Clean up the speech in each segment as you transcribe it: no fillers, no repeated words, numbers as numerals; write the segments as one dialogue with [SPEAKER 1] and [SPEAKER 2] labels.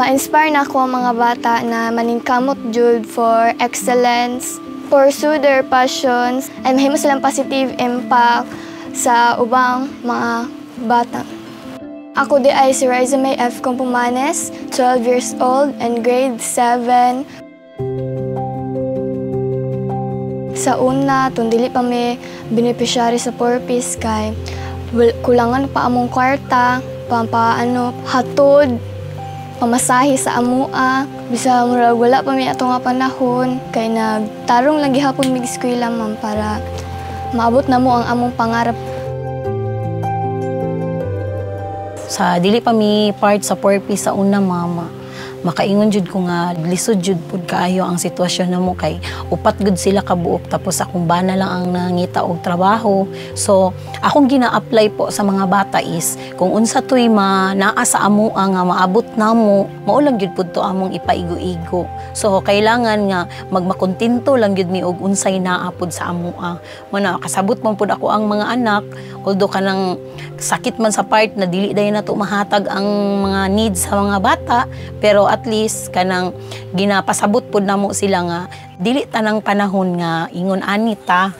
[SPEAKER 1] Ma-inspire na ako ang mga bata na maningkamot jud for excellence, pursue their passions, and mahimo silang positive impact sa ubang mga bata. Ako di ay si Raiza May F. Compumanes, 12 years old and grade 7. Sa una, dili pa may beneficiary sa purpose kay kulangan pa among kwarta, hatod, pamasahe sa amua. Bisa murag wala pa may ato nga panahon kay nagtarong lang gihapon mig eskwela ma'am para maabot na mo ang among pangarap.
[SPEAKER 2] Sa dili pa mi part sa purpose sa una, mama, makaingon jud ko nga lisod jud pud kaayo ang sitwasyon namo kay upat gud sila kabuok tapos akong bana lang ang nangita og trabaho. So akong gina-apply po sa mga bata is kung unsa toy naa sa amo nga maabot namo, mao lang jud pud to among ipaigo-igo. So kailangan nga magmakontento lang jud mi og unsay naa pud sa amo. Mana kasabot man pud ako ang mga anak, although kanang sakit man sa part na dili dayon nato mahatag ang mga needs sa mga bata, pero at least kanang ginapasabot pud namo sila nga dili tanang panahon nga ingon anita.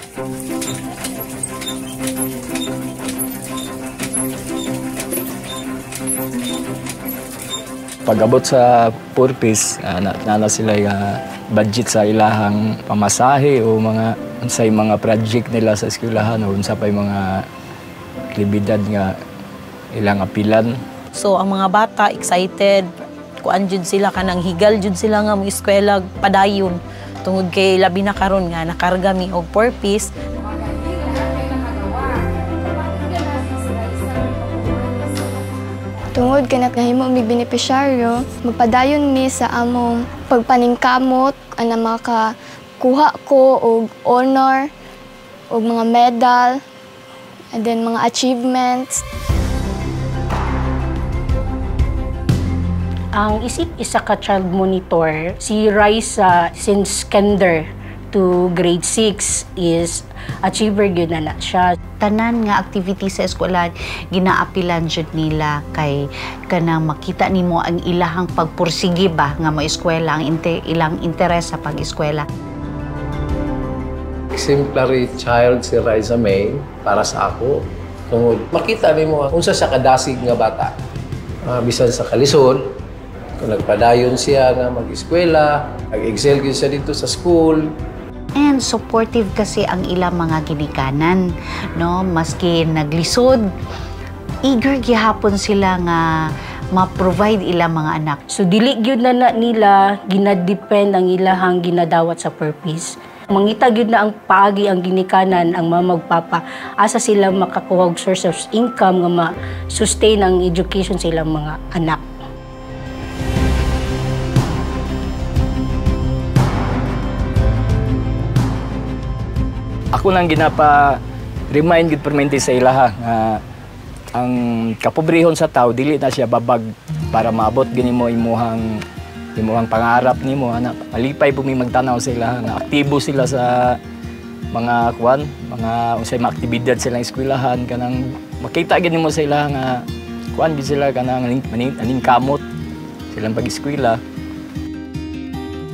[SPEAKER 3] Pag-abot sa purpose, na sila budget sa ilahang pamasahe o mga unsay mga project nila sa eskwelahan o unsa pay mga aktibidad nga ilang apilan.
[SPEAKER 2] So ang mga bata excited, kuan jud sila kanang higal jud sila nga mo eskwela padayon tungod kay labi na karon nga nakarga mi og purpose.
[SPEAKER 1] Tungod kay nakahimo mig benepisyaryo, magpadayon mi sa among pagpaningkamot ana makakuha ko og honor og mga medal and then mga achievements.
[SPEAKER 4] Ang isip isa ka child monitor, si Raiza since kinder to grade 6 is achiever gyud na siya.
[SPEAKER 5] Tanan nga activity sa eskwelahan ginaapilan jud nila kay kanang makita nimo ang ilahang pagpursige ba nga moeskwela ang ilang interes sa pag-eskwela.
[SPEAKER 6] Exemplary child si Raiza May para sa ako. Tungod makita nimo unsa sa kadasig nga bata. Bisan sa kalisod, kung nagpadayon siya nga mag-eskwela, nag-excel gyud siya dito sa school.
[SPEAKER 5] And supportive kasi ang ilang mga ginikanan, no? Maski naglisod, eager gihapon sila nga ma-provide ilang mga anak.
[SPEAKER 4] So dili gyud na nila ginadepend ang ilahang ginadawat sa purpose. Mangita gyud na ang paagi ang ginikanan ang mga magpapa asa sila makakuha og source of income nga ma-sustain ang education sa ilang mga anak.
[SPEAKER 3] Ako lang ginapa-remind gid permente sa ilaha nga ang kapobrehon sa tao dili na siya babag para maabot gini mo imuhang pangarap nimo ana. Alipay bumi magtanaw sa ilaha nga aktibo sila sa mga unsay mga aktibidad silang eskwelahan kanang makita gid nimo sa ilaha nga gid sila kanang maningkamot silang pag-eskwela.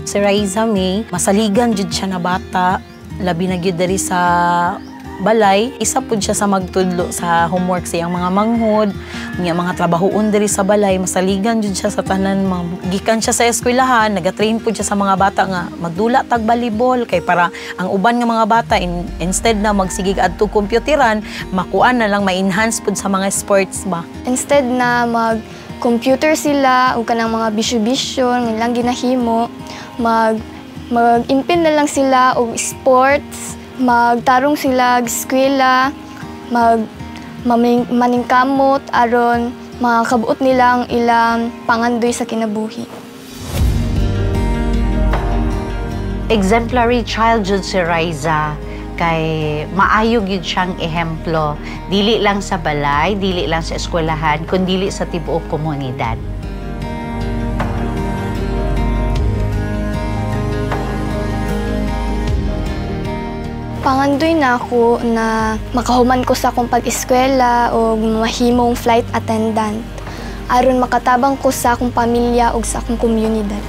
[SPEAKER 2] Si Raiza May, masaligan jud siya na bata. Labi na gyud diri sa balay, isa pud siya sa magtudlo sa homework sa iyang mga manghod, mga trabahoon diri sa balay, masaligan jud siya sa tanan. Gikan siya sa eskwelahan, nagatrain pud siya sa mga bata nga magdula tag volleyball kay para ang uban nga mga bata instead na magsigig adto kompyuteran, makuan na lang ma-enhance pud sa mga sports ba.
[SPEAKER 1] Instead na mag-computer sila o kanang mga bisyo-bisyo nilang ginahimo, mag-impin na lang sila og sports, magtarong sila sa eskwela, maningkamot aron makabuot nila ang ilang pangandoy sa kinabuhi.
[SPEAKER 5] Exemplary child jud si Raiza kay maayo gyud siyang ehemplo dili lang sa balay, dili lang sa eskwelahan, kundi sa tibuok komunidad.
[SPEAKER 1] Pangandoy na ako na makahuman ko sa akong pag-eskwela o mahimong flight attendant. aron makatabang ko sa akong pamilya ug sa akong komunidad.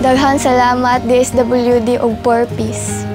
[SPEAKER 1] Daghang salamat DSWD ug Purpose.